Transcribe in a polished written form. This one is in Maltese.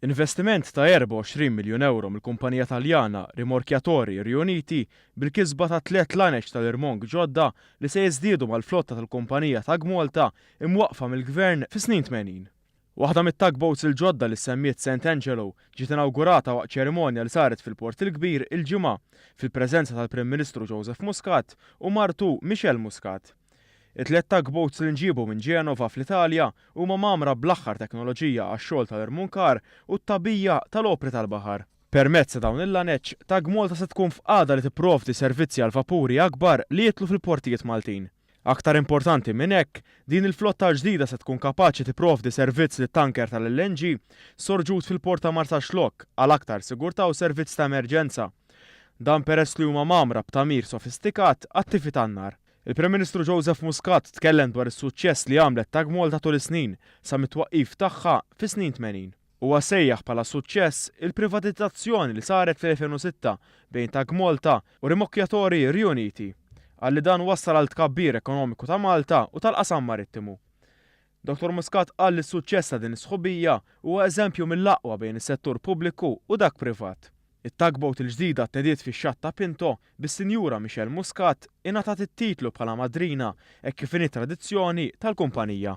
Investiment ta' 24 miljun euro mill-kumpanija Taljana Rimorkjatori Riuniti bil-kisba ta' 3 laneġ tal-irmong ġodda li se jiżdiedu mal-flotta tal-kumpanija Tug Malta imwaqfa mill-gvern fi snin 80. Waħda mit-tugboats il-ġodda li semmiet St. Angelo ġiet inaugurata waqt ċerimonja li saret fil-Port il-Kbir il-ġimgħa fil-preżenza tal-Prim Ministru Joseph Muscat u martu Michel Muscat. It-tliet tugboats li nġibu minn Ġenova fl-Italja huma magħmra bl-aħħar teknoloġija għax-xogħol tal-irmunkar u t-tabbija tal-opri tal-baħar. Permezz ta' dawn il-laneġġ, Tug Malta se tkun f'qagħda li tipprovdi servizzi għal vapuri akbar li jitlu fil-portijiet Maltin. Aktar importanti minn hekk, din il-flotta ġdida se tkun kapaċi tipprovdi servizz lit-tanker tal-LNG sorġut fil-port ta' Marsaxlokk għal aktar sigurtà u servizz ta' emerġenza. Dan peress li huma magħmra b'tamir sofistikat għat-tifi tan-nar. Il-Prim Ministru Joseph Muscat tkellem dwar is-suċċess li għamlet Tug Malta tul is-snin sa mit-twaqqif tagħha fi snin 80. Huwa sejjaħ bħala suċċess il-privatizzazzjoni li saret fl-2006 bejn Tug Malta u Rimorkjatori Riuniti għalli dan wassal għal tkabbir ekonomiku ta' Malta u tal-qasam marittimu. Dr. Muscat qal li s-suċċess ta' din is-sħubija huwa eżempju mill-aqwa bejn is-settur pubbliku u dak privat. It-tugboat il-ġdida tnediet fix-xatt ta' Pinto bis-Sinjura Michel Muscat ingħatat it-titlu bħala madrina hekk kif inhi tradizzjoni tal-kumpanija.